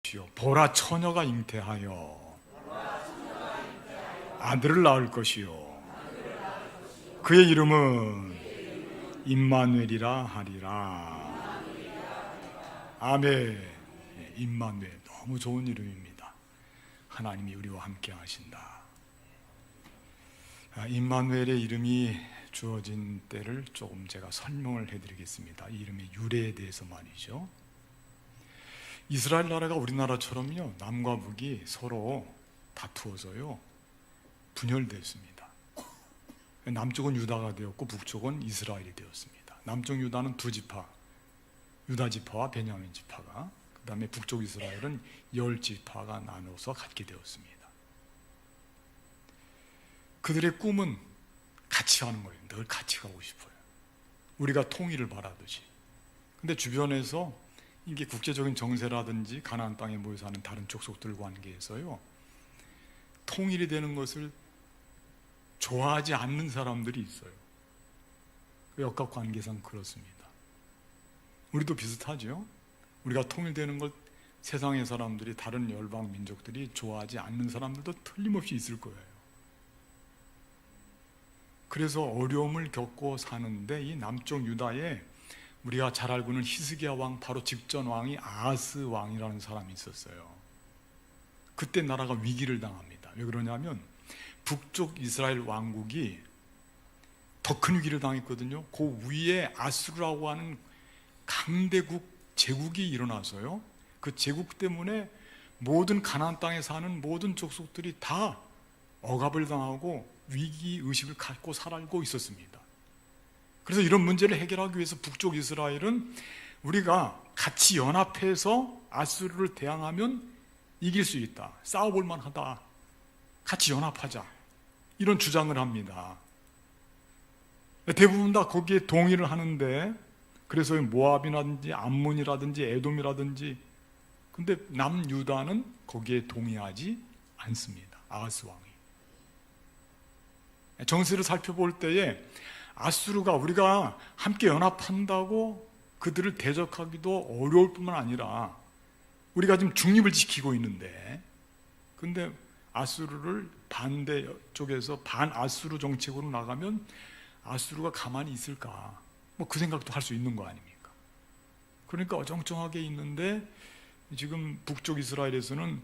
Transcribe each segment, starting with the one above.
주십시오. 보라 처녀가 잉태하여 아들을 낳을 것이요 그의 이름은 임마누엘이라 하리라. 아멘. 임마누엘, 너무 좋은 이름입니다. 하나님이 우리와 함께 하신다. 임마누엘의 이름이 주어진 때를 조금 제가 설명을 해드리겠습니다. 이 이름의 유래에 대해서 말이죠. 이스라엘 나라가 우리나라처럼요, 남과 북이 서로 다투어서요 분열됐습니다. 남쪽은 유다가 되었고 북쪽은 이스라엘이 되었습니다. 남쪽 유다는 두 지파, 유다 지파와 베냐민 지파가, 그 다음에 북쪽 이스라엘은 10지파가 나눠서 갖게 되었습니다. 그들의 꿈은 같이 하는 거예요. 늘 같이 가고 싶어요. 우리가 통일을 바라듯이. 근데 주변에서 이게 국제적인 정세라든지 가나안 땅에 모여 사는 다른 족속들 관계에서요, 통일이 되는 것을 좋아하지 않는 사람들이 있어요. 그 역학관계상 그렇습니다. 우리도 비슷하죠. 우리가 통일되는 걸 세상의 사람들이, 다른 열방 민족들이 좋아하지 않는 사람들도 틀림없이 있을 거예요. 그래서 어려움을 겪고 사는데, 이 남쪽 유다에 우리가 잘 알고 있는 히스기야 왕 바로 직전 왕이 아하스 왕이라는 사람이 있었어요. 그때 나라가 위기를 당합니다. 왜 그러냐면 북쪽 이스라엘 왕국이 더 큰 위기를 당했거든요. 그 위에 아수르라고 하는 강대국 제국이 일어나서요, 그 제국 때문에 모든 가나안 땅에 사는 모든 족속들이 다 억압을 당하고 위기의식을 갖고 살고 있었습니다. 그래서 이런 문제를 해결하기 위해서 북쪽 이스라엘은 우리가 같이 연합해서 아수르를 대항하면 이길 수 있다, 싸워볼 만하다, 같이 연합하자, 이런 주장을 합니다. 대부분 다 거기에 동의를 하는데, 그래서 모압이라든지 암몬이라든지 에돔이라든지, 근데 남유다는 거기에 동의하지 않습니다. 아하스 왕이. 정세를 살펴볼 때에 아수르가 우리가 함께 연합한다고 그들을 대적하기도 어려울 뿐만 아니라, 우리가 지금 중립을 지키고 있는데, 근데 아수르를 반대 쪽에서 반아수르 정책으로 나가면 아수르가 가만히 있을까, 뭐 그 생각도 할 수 있는 거 아닙니까? 그러니까 어정쩡하게 있는데, 지금 북쪽 이스라엘에서는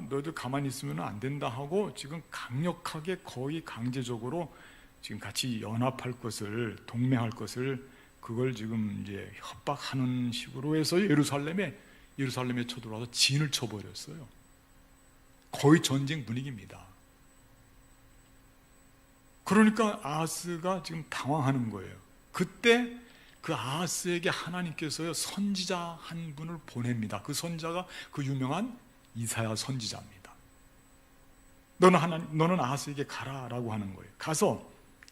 너희들 가만히 있으면 안 된다 하고 지금 강력하게, 거의 강제적으로 지금 같이 연합할 것을, 동맹할 것을, 그걸 지금 이제 협박하는 식으로 해서 예루살렘에 쳐들어와서 진을 쳐버렸어요. 거의 전쟁 분위기입니다. 그러니까 아하스가 지금 당황하는 거예요. 그때 그 아하스에게 하나님께서요, 선지자 한 분을 보냅니다. 그 선지자가 그 유명한 이사야 선지자입니다. 너는 아하스에게 가라라고 하는 거예요.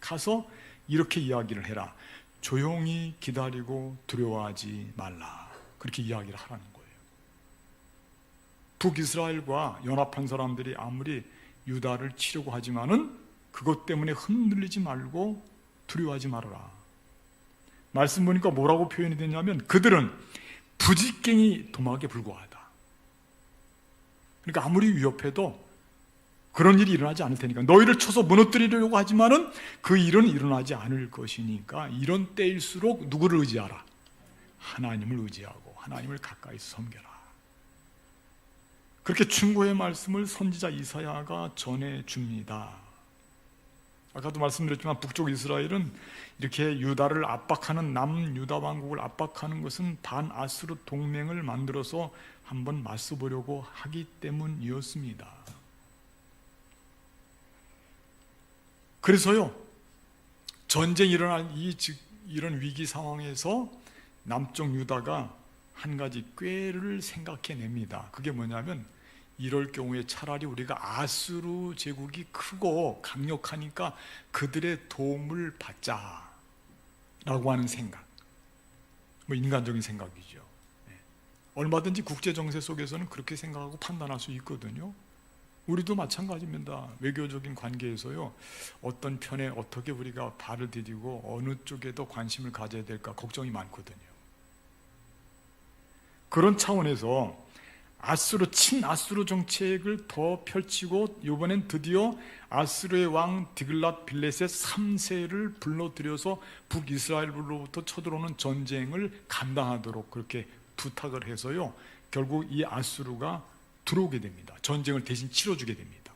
가서 이렇게 이야기를 해라. 조용히 기다리고 두려워하지 말라. 그렇게 이야기를 하라는 거예요. 북이스라엘과 연합한 사람들이 아무리 유다를 치려고 하지만은 그것 때문에 흔들리지 말고 두려워하지 말아라. 말씀 보니까 뭐라고 표현이 되냐면, 그들은 부지깽이 도막에 불과하다. 그러니까 아무리 위협해도 그런 일이 일어나지 않을 테니까, 너희를 쳐서 무너뜨리려고 하지만은 그 일은 일어나지 않을 것이니까, 이런 때일수록 누구를 의지하라? 하나님을 의지하고 하나님을 가까이서 섬겨라. 그렇게 충고의 말씀을 선지자 이사야가 전해줍니다. 아까도 말씀드렸지만 북쪽 이스라엘은 이렇게 유다를 압박하는, 남유다 왕국을 압박하는 것은 반아수르 동맹을 만들어서 한번 맞서보려고 하기 때문이었습니다. 그래서요, 전쟁이 일어날 이런 위기 상황에서 남쪽 유다가 한 가지 꾀를 생각해냅니다. 그게 뭐냐면, 이럴 경우에 차라리 우리가 아수르 제국이 크고 강력하니까 그들의 도움을 받자라고 하는 생각, 뭐 인간적인 생각이죠. 얼마든지 국제 정세 속에서는 그렇게 생각하고 판단할 수 있거든요. 우리도 마찬가지입니다. 외교적인 관계에서요, 어떤 편에 어떻게 우리가 발을 디디고 어느 쪽에 더 관심을 가져야 될까 걱정이 많거든요. 그런 차원에서 친아수르 정책을 더 펼치고 이번엔 드디어 아수르의 왕 디글랏 빌레셋 3세를 불러들여서 북이스라엘로부터 쳐들어오는 전쟁을 감당하도록 그렇게 부탁을 해서요, 결국 이 아수르가 들어오게 됩니다. 전쟁을 대신 치러주게 됩니다.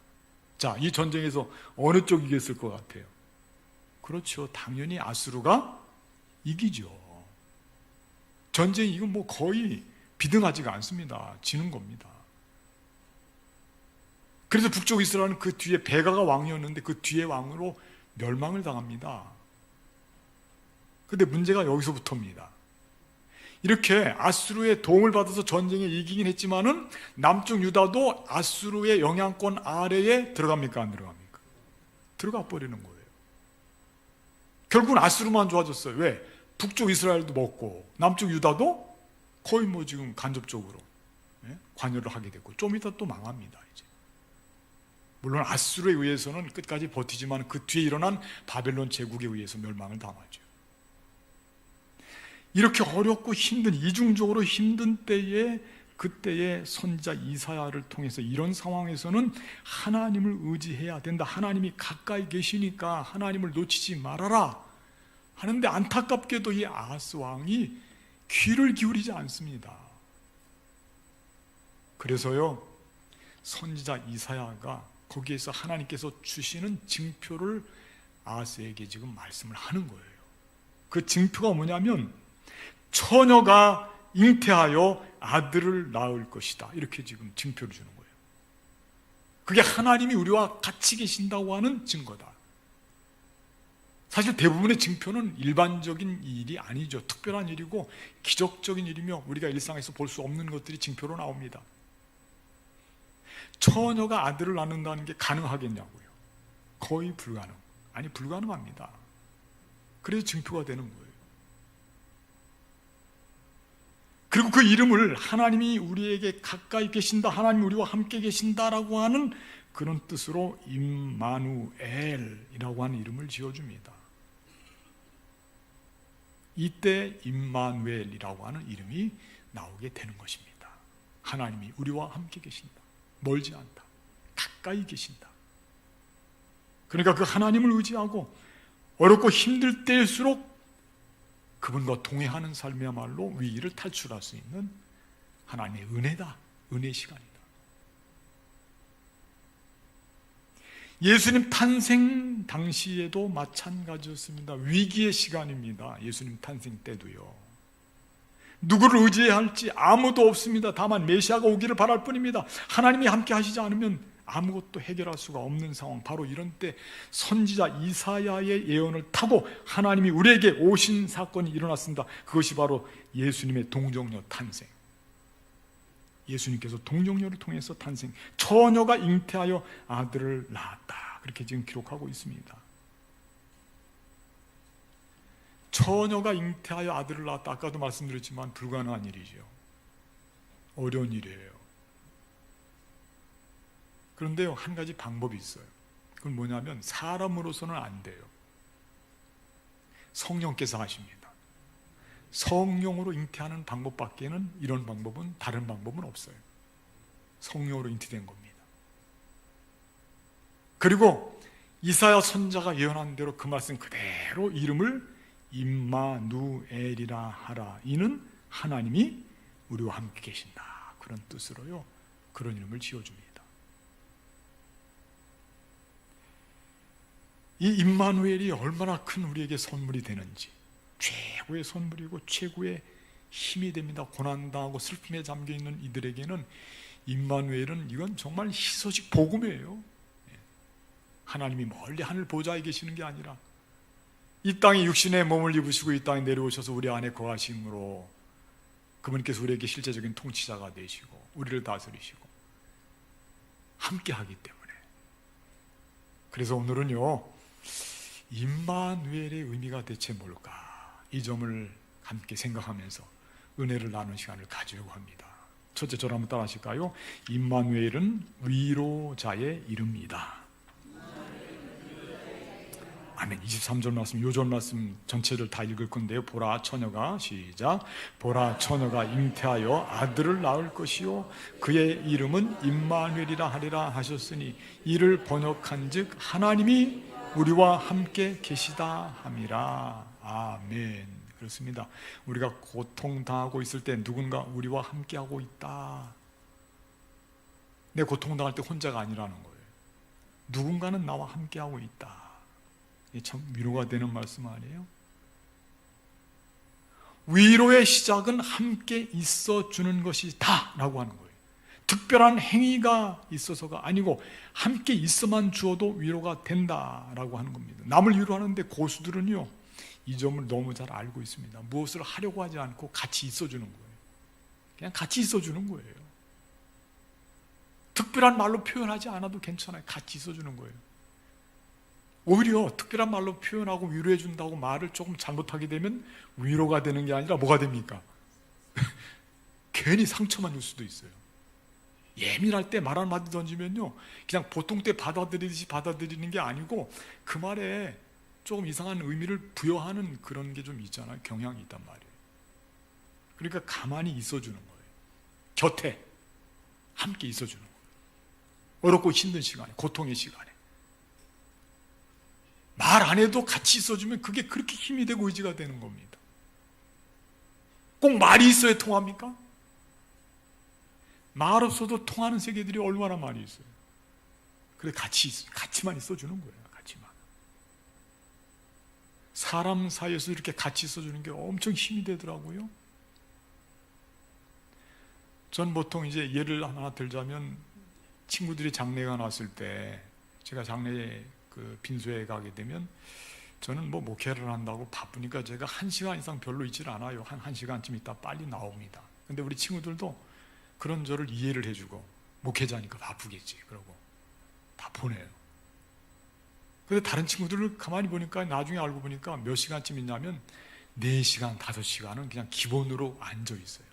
자, 이 전쟁에서 어느 쪽이 이겼을 것 같아요? 그렇죠, 당연히 아수르가 이기죠. 전쟁이 이건 뭐 거의 비등하지가 않습니다. 지는 겁니다. 그래서 북쪽 이스라엘은 그 뒤에 베가가 왕이었는데 그 뒤에 왕으로 멸망을 당합니다. 그런데 문제가 여기서부터입니다. 이렇게 아수르의 도움을 받아서 전쟁에 이기긴 했지만은 남쪽 유다도 아수르의 영향권 아래에 들어갑니까? 안 들어갑니까? 들어가 버리는 거예요. 결국은 아수르만 좋아졌어요. 왜? 북쪽 이스라엘도 먹고 남쪽 유다도 거의 뭐 지금 간접적으로 관여를 하게 되고 좀 이따 또 망합니다. 이제 물론 아수르에 의해서는 끝까지 버티지만 그 뒤에 일어난 바벨론 제국에 의해서 멸망을 당하죠. 이렇게 어렵고 힘든, 이중적으로 힘든 때에 그때의 선지자 이사야를 통해서 이런 상황에서는 하나님을 의지해야 된다, 하나님이 가까이 계시니까 하나님을 놓치지 말아라 하는데, 안타깝게도 이 아하스 왕이 귀를 기울이지 않습니다. 그래서요, 선지자 이사야가 거기에서 하나님께서 주시는 징표를 아하스에게 지금 말씀을 하는 거예요. 그 징표가 뭐냐면 처녀가 잉태하여 아들을 낳을 것이다, 이렇게 지금 징표를 주는 거예요. 그게 하나님이 우리와 같이 계신다고 하는 증거다. 사실 대부분의 징표는 일반적인 일이 아니죠. 특별한 일이고 기적적인 일이며 우리가 일상에서 볼 수 없는 것들이 징표로 나옵니다. 처녀가 아들을 낳는다는 게 가능하겠냐고요? 거의 불가능. 아니, 불가능합니다. 그래서 징표가 되는 거예요. 그리고 그 이름을 하나님이 우리에게 가까이 계신다, 하나님이 우리와 함께 계신다라고 하는 그런 뜻으로 임마누엘이라고 하는 이름을 지어줍니다. 이때 임마누엘이라고 하는 이름이 나오게 되는 것입니다. 하나님이 우리와 함께 계신다, 멀지 않다, 가까이 계신다. 그러니까 그 하나님을 의지하고 어렵고 힘들 때일수록 그분과 동행하는 삶이야말로 위기를 탈출할 수 있는 하나님의 은혜다, 은혜의 시간이다. 예수님 탄생 당시에도 마찬가지였습니다. 위기의 시간입니다. 예수님 탄생 때도요. 누구를 의지해야 할지 아무도 없습니다. 다만 메시아가 오기를 바랄 뿐입니다. 하나님이 함께 하시지 않으면 아무것도 해결할 수가 없는 상황, 바로 이런 때 선지자 이사야의 예언을 타고 하나님이 우리에게 오신 사건이 일어났습니다. 그것이 바로 예수님의 동정녀 탄생. 예수님께서 동정녀를 통해서 탄생, 처녀가 잉태하여 아들을 낳았다, 그렇게 지금 기록하고 있습니다. 처녀가 잉태하여 아들을 낳았다, 아까도 말씀드렸지만 불가능한 일이죠. 어려운 일이에요. 그런데요, 한 가지 방법이 있어요. 그건 뭐냐면 사람으로서는 안 돼요. 성령께서 하십니다. 성령으로 잉태하는 방법밖에는, 이런 방법은, 다른 방법은 없어요. 성령으로 잉태된 겁니다. 그리고 이사야 선지자가 예언한 대로 그 말씀 그대로 이름을 임마누엘이라 하라. 이는 하나님이 우리와 함께 계신다, 그런 뜻으로요, 그런 이름을 지어줍니다. 이 임마누엘이 얼마나 큰 우리에게 선물이 되는지, 최고의 선물이고 최고의 힘이 됩니다. 고난당하고 슬픔에 잠겨있는 이들에게는 임마누엘은 이건 정말 희소식 복음이에요. 하나님이 멀리 하늘 보좌에 계시는 게 아니라 이 땅에 육신의 몸을 입으시고 이 땅에 내려오셔서 우리 안에 거하심으로 그분께서 우리에게 실제적인 통치자가 되시고 우리를 다스리시고 함께 하기 때문에, 그래서 오늘은요, 임마누엘의 의미가 대체 뭘까, 이 점을 함께 생각하면서 은혜를 나누는 시간을 가지려고 합니다. 첫째, 저를 한번 따라 하실까요? 임마누엘은 위로자의 이름이다. 아멘. 23절 말씀, 요절 말씀 전체를 다 읽을 건데요. 보라 처녀가, 시작, 보라 처녀가 잉태하여 아들을 낳을 것이요 그의 이름은 임마누엘이라 하리라 하셨으니 이를 번역한즉 하나님이 우리와 함께 계시다 함이라. 아멘. 그렇습니다. 우리가 고통당하고 있을 때 누군가 우리와 함께하고 있다. 내 고통당할 때 혼자가 아니라는 거예요. 누군가는 나와 함께하고 있다. 이게 참 위로가 되는 말씀 아니에요? 위로의 시작은 함께 있어주는 것이다 라고 하는 거예요. 특별한 행위가 있어서가 아니고 함께 있어만 주어도 위로가 된다라고 하는 겁니다. 남을 위로하는데 고수들은요, 이 점을 너무 잘 알고 있습니다. 무엇을 하려고 하지 않고 같이 있어주는 거예요. 그냥 같이 있어주는 거예요. 특별한 말로 표현하지 않아도 괜찮아요. 같이 있어주는 거예요. 오히려 특별한 말로 표현하고 위로해 준다고 말을 조금 잘못하게 되면 위로가 되는 게 아니라 뭐가 됩니까? 괜히 상처만 줄 수도 있어요. 예민할 때 말 한마디 던지면요, 그냥 보통 때 받아들이듯이 받아들이는 게 아니고 그 말에 조금 이상한 의미를 부여하는 그런 게 좀 있잖아요. 경향이 있단 말이에요. 그러니까 가만히 있어주는 거예요. 곁에 함께 있어주는 거예요. 어렵고 힘든 시간에, 고통의 시간에 말 안 해도 같이 있어주면 그게 그렇게 힘이 되고 의지가 되는 겁니다. 꼭 말이 있어야 통합니까? 말 없어도 통하는 세계들이 얼마나 많이 있어요. 그래 같이만 있어주는 거예요. 같이만. 사람 사이에서 이렇게 같이 있어주는 게 엄청 힘이 되더라고요. 전 보통 이제 예를 하나 들자면, 친구들이 장례가 났을 때 제가 장례 빈소에 가게 되면 저는 뭐 목회를 한다고 바쁘니까 제가 1시간 이상 별로 있질 않아요. 한 1시간쯤 있다 빨리 나옵니다. 근데 우리 친구들도 그런 저를 이해를 해주고, 목회자니까 바쁘겠지 그러고 다 보내요. 근데 다른 친구들을 가만히 보니까 나중에 알고 보니까 몇 시간쯤 있냐면 4시간, 5시간은 그냥 기본으로 앉아 있어요.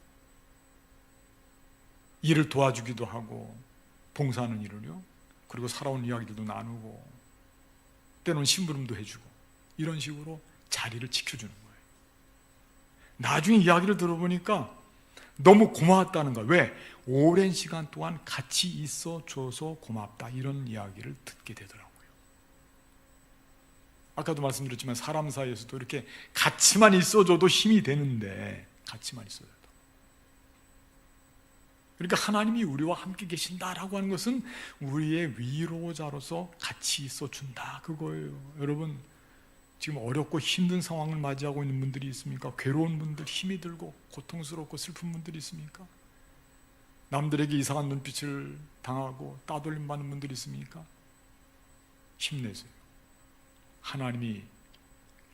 일을 도와주기도 하고, 봉사하는 일을요, 그리고 살아온 이야기들도 나누고, 때로는 심부름도 해주고, 이런 식으로 자리를 지켜주는 거예요. 나중에 이야기를 들어보니까 너무 고마웠다는 거예요. 왜? 오랜 시간 동안 같이 있어줘서 고맙다, 이런 이야기를 듣게 되더라고요. 아까도 말씀드렸지만 사람 사이에서도 이렇게 같이만 있어줘도 힘이 되는데, 같이만 있어줘도. 그러니까 하나님이 우리와 함께 계신다라고 하는 것은 우리의 위로자로서 같이 있어준다, 그거예요. 여러분, 지금 어렵고 힘든 상황을 맞이하고 있는 분들이 있습니까? 괴로운 분들, 힘이 들고 고통스럽고 슬픈 분들이 있습니까? 남들에게 이상한 눈빛을 당하고 따돌림 받는 분들이 있습니까? 힘내세요. 하나님이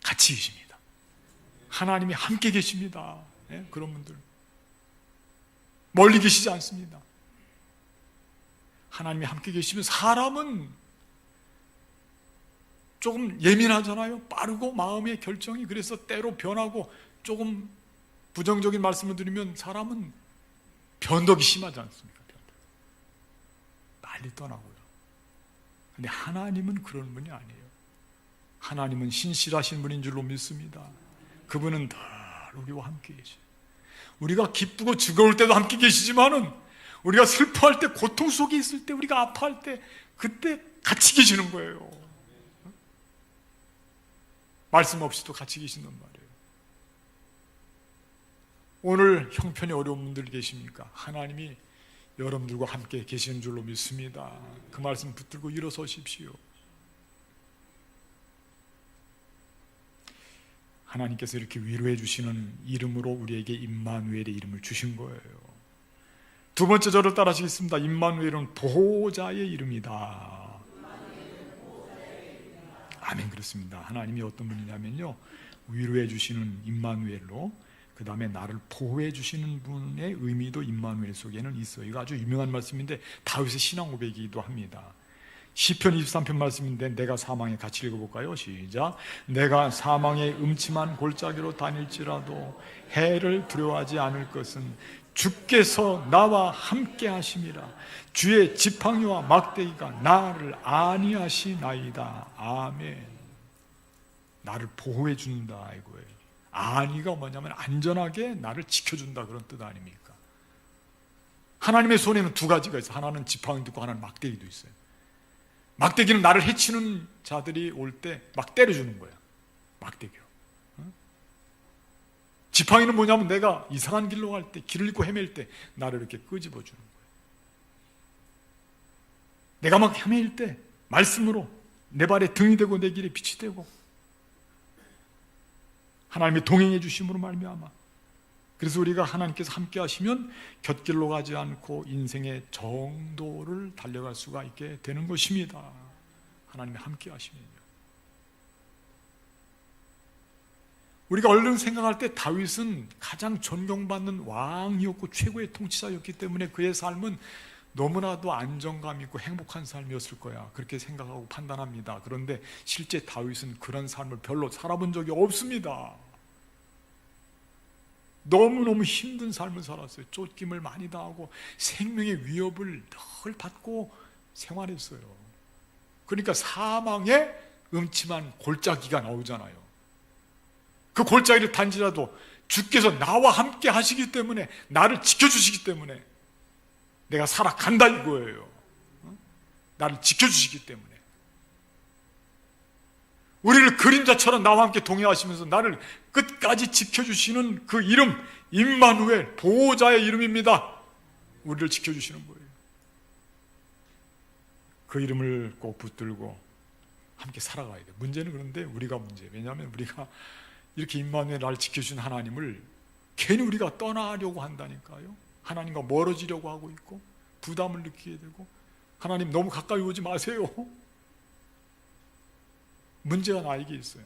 같이 계십니다. 하나님이 함께 계십니다. 예? 그런 분들 멀리 계시지 않습니다. 하나님이 함께 계시면 사람은 조금 예민하잖아요. 빠르고 마음의 결정이, 그래서 때로 변하고, 조금 부정적인 말씀을 드리면 사람은 변덕이 심하지 않습니까? 빨리 떠나고요. 근데 하나님은 그런 분이 아니에요. 하나님은 신실하신 분인 줄로 믿습니다. 그분은 늘 우리와 함께 계셔요. 우리가 기쁘고 즐거울 때도 함께 계시지만은, 우리가 슬퍼할 때, 고통 속에 있을 때, 우리가 아파할 때, 그때 같이 계시는 거예요. 말씀 없이도 같이 계신단 말이에요. 오늘 형편이 어려운 분들 계십니까? 하나님이 여러분들과 함께 계시는 줄로 믿습니다. 그 말씀 붙들고 일어서십시오. 하나님께서 이렇게 위로해 주시는 이름으로 우리에게 임마누엘의 이름을 주신 거예요. 두 번째 저를 따라하시겠습니다. 임마누엘은 보호자의 이름이다. 아멘. 그렇습니다. 하나님이 어떤 분이냐면요, 위로해 주시는 임마누엘로, 그 다음에 나를 보호해 주시는 분의 의미도 임마누엘 속에는 있어요. 이거 아주 유명한 말씀인데 다윗의 신앙 고백이기도 합니다. 시편 23편 말씀인데, 내가 사망에 같이 읽어볼까요? 시작. 내가 사망의 음침한 골짜기로 다닐지라도 해를 두려워하지 않을 것은 주께서 나와 함께 하심이라. 주의 지팡이와 막대기가 나를 안위하시나이다. 아멘. 나를 보호해 준다 이거예요. 안위가 뭐냐면 안전하게 나를 지켜준다 그런 뜻 아닙니까? 하나님의 손에는 두 가지가 있어요. 하나는 지팡이도 있고 하나는 막대기도 있어요. 막대기는 나를 해치는 자들이 올 때 막 때려주는 거야. 막대기로. 지팡이는 뭐냐면 내가 이상한 길로 갈 때, 길을 잃고 헤맬 때 나를 이렇게 끄집어 주는 거예요. 내가 막 헤맬 때 말씀으로 내 발에 등이 되고 내 길에 빛이 되고 하나님의 동행해 주심으로 말미암아. 그래서 우리가 하나님께서 함께 하시면 곁길로 가지 않고 인생의 정도를 달려갈 수가 있게 되는 것입니다. 하나님이 함께 하시면요. 우리가 얼른 생각할 때 다윗은 가장 존경받는 왕이었고 최고의 통치자였기 때문에 그의 삶은 너무나도 안정감 있고 행복한 삶이었을 거야. 그렇게 생각하고 판단합니다. 그런데 실제 다윗은 그런 삶을 별로 살아본 적이 없습니다. 너무너무 힘든 삶을 살았어요. 쫓김을 많이 당하고 생명의 위협을 늘 받고 생활했어요. 그러니까 사망의 음침한 골짜기가 나오잖아요. 그 골짜기를 단지라도 주께서 나와 함께 하시기 때문에, 나를 지켜주시기 때문에 내가 살아간다 이거예요. 나를 지켜주시기 때문에. 우리를 그림자처럼 나와 함께 동행하시면서 나를 끝까지 지켜주시는 그 이름, 임마누엘, 보호자의 이름입니다. 우리를 지켜주시는 거예요. 그 이름을 꼭 붙들고 함께 살아가야 돼요. 문제는 그런데 우리가 문제예요. 왜냐하면 우리가 이렇게 임마누엘 나를 지켜주신 하나님을 괜히 우리가 떠나려고 한다니까요. 하나님과 멀어지려고 하고 있고 부담을 느끼게 되고, 하나님 너무 가까이 오지 마세요. 문제가 나에게 있어요.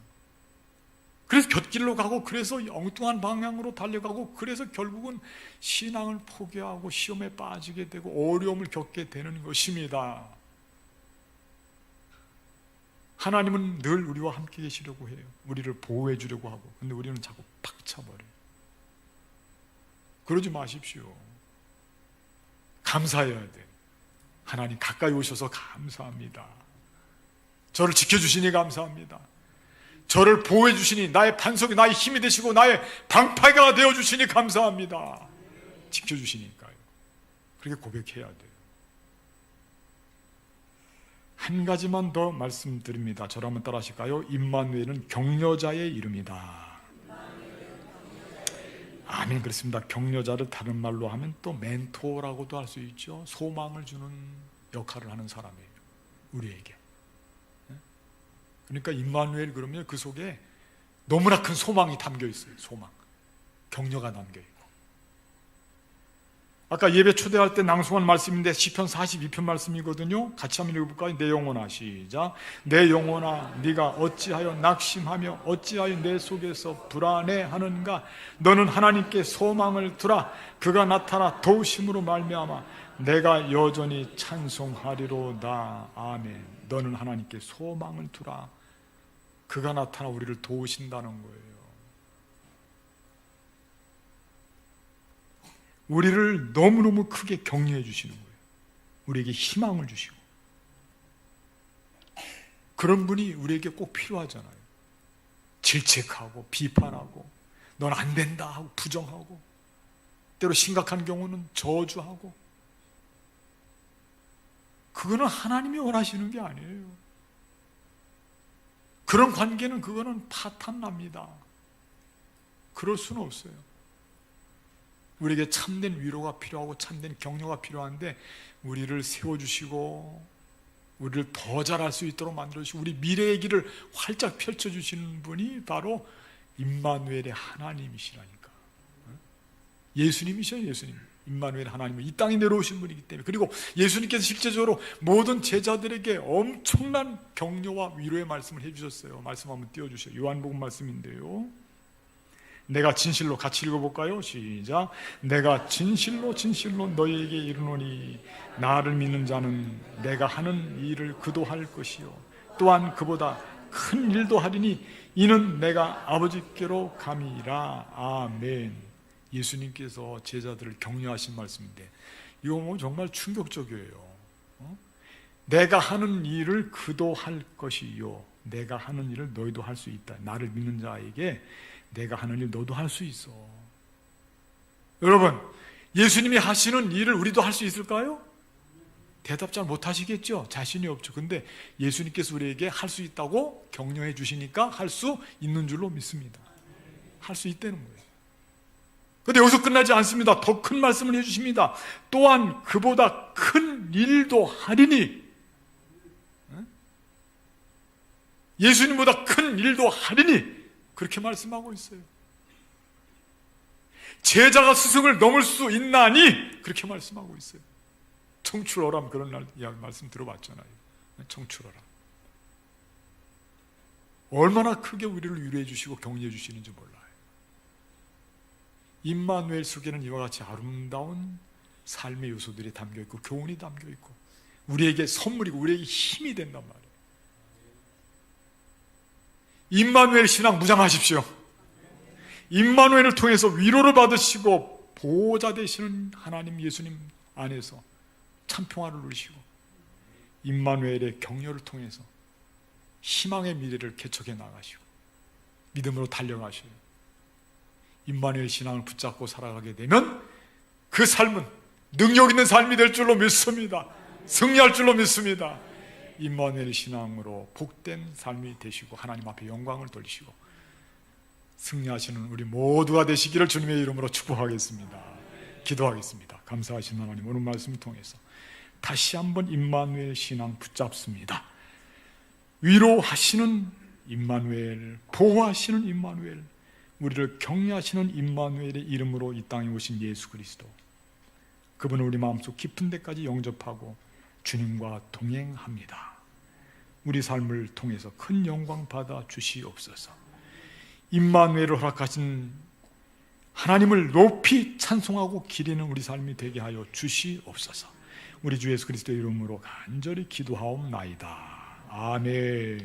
그래서 곁길로 가고, 그래서 엉뚱한 방향으로 달려가고, 그래서 결국은 신앙을 포기하고 시험에 빠지게 되고 어려움을 겪게 되는 것입니다. 하나님은 늘 우리와 함께 계시려고 해요. 우리를 보호해 주려고 하고, 근데 우리는 자꾸 박차버려요. 그러지 마십시오. 감사해야 돼요. 하나님 가까이 오셔서 감사합니다. 저를 지켜주시니 감사합니다. 저를 보호해 주시니, 나의 반석이, 나의 힘이 되시고 나의 방파가 되어주시니 감사합니다. 지켜주시니까요. 그렇게 고백해야 돼요. 한 가지만 더 말씀드립니다. 저를 한번 따라 하실까요? 임마누엘은 격려자의 이름이다. 아멘. 그렇습니다. 격려자를 다른 말로 하면 또 멘토라고도 할 수 있죠. 소망을 주는 역할을 하는 사람이에요, 우리에게. 그러니까 임마누엘 그러면 그 속에 너무나 큰 소망이 담겨 있어요. 소망, 격려가 담겨 있고. 아까 예배 초대할 때 낭송한 말씀인데 시편 42편 말씀이거든요. 같이 한번 읽어볼까요? 내 영혼아, 시작. 내 영혼아, 네가 어찌하여 낙심하며 어찌하여 내 속에서 불안해하는가? 너는 하나님께 소망을 두라. 그가 나타나 도우심으로 말미암아 내가 여전히 찬송하리로다. 아멘. 너는 하나님께 소망을 두라. 그가 나타나 우리를 도우신다는 거예요. 우리를 너무너무 크게 격려해 주시는 거예요. 우리에게 희망을 주시고. 그런 분이 우리에게 꼭 필요하잖아요. 질책하고 비판하고 넌 안 된다 하고 부정하고, 때로 심각한 경우는 저주하고. 그거는 하나님이 원하시는 게 아니에요. 그런 관계는 그거는 파탄납니다. 그럴 수는 없어요. 우리에게 참된 위로가 필요하고 참된 격려가 필요한데, 우리를 세워주시고 우리를 더 잘할 수 있도록 만들어주시고 우리 미래의 길을 활짝 펼쳐주시는 분이 바로 임마누엘의 하나님이시라니까. 예수님이셔요. 예수님. 임마누엘 하나님은 이 땅에 내려오신 분이기 때문에. 그리고 예수님께서 실제적으로 모든 제자들에게 엄청난 격려와 위로의 말씀을 해주셨어요. 말씀 한번 띄워주세요. 요한복음 말씀인데요. 내가 진실로, 같이 읽어볼까요? 시작. 내가 진실로 진실로 너희에게 이르노니 나를 믿는 자는 내가 하는 일을 그도 할 것이요 또한 그보다 큰 일도 하리니 이는 내가 아버지께로 감이라. 아멘. 예수님께서 제자들을 격려하신 말씀인데, 이거 뭐 정말 충격적이에요. 내가 하는 일을 그도 할 것이요 내가 하는 일을 너희도 할 수 있다. 나를 믿는 자에게 내가 하는 일 너도 할 수 있어. 여러분, 예수님이 하시는 일을 우리도 할 수 있을까요? 대답 잘 못하시겠죠? 자신이 없죠. 근데 예수님께서 우리에게 할 수 있다고 격려해 주시니까 할 수 있는 줄로 믿습니다. 할 수 있다는 거예요. 그런데 여기서 끝나지 않습니다. 더 큰 말씀을 해주십니다. 또한 그보다 큰 일도 하리니, 예수님보다 큰 일도 하리니, 그렇게 말씀하고 있어요. 제자가 스승을 넘을 수 있나니, 그렇게 말씀하고 있어요. 청출어람, 그런 날 이야기 말씀 들어봤잖아요. 청출어람. 얼마나 크게 우리를 위로해 주시고 격려해 주시는지 몰라요. 임마누엘 속에는 이와 같이 아름다운 삶의 요소들이 담겨있고 교훈이 담겨있고 우리에게 선물이고 우리에게 힘이 된단 말이에요. 임마누엘 신앙 무장하십시오. 임마누엘을 통해서 위로를 받으시고 보호자 되시는 하나님 예수님 안에서 참 평화를 누리시고 임마누엘의 격려를 통해서 희망의 미래를 개척해 나가시고 믿음으로 달려가셔요. 임마누엘 신앙을 붙잡고 살아가게 되면 그 삶은 능력 있는 삶이 될 줄로 믿습니다. 승리할 줄로 믿습니다. 임마누엘 신앙으로 복된 삶이 되시고 하나님 앞에 영광을 돌리시고 승리하시는 우리 모두가 되시기를 주님의 이름으로 축복하겠습니다. 기도하겠습니다. 감사하신 하나님, 오늘 말씀을 통해서 다시 한번 임마누엘 신앙 붙잡습니다. 위로하시는 임마누엘, 보호하시는 임마누엘, 우리를 격려하시는 임마누엘의 이름으로 이 땅에 오신 예수 그리스도, 그분은 우리 마음속 깊은 데까지 영접하고 주님과 동행합니다. 우리 삶을 통해서 큰 영광 받아 주시옵소서. 임마누엘을 허락하신 하나님을 높이 찬송하고 기리는 우리 삶이 되게 하여 주시옵소서. 우리 주 예수 그리스도의 이름으로 간절히 기도하옵나이다. 아멘.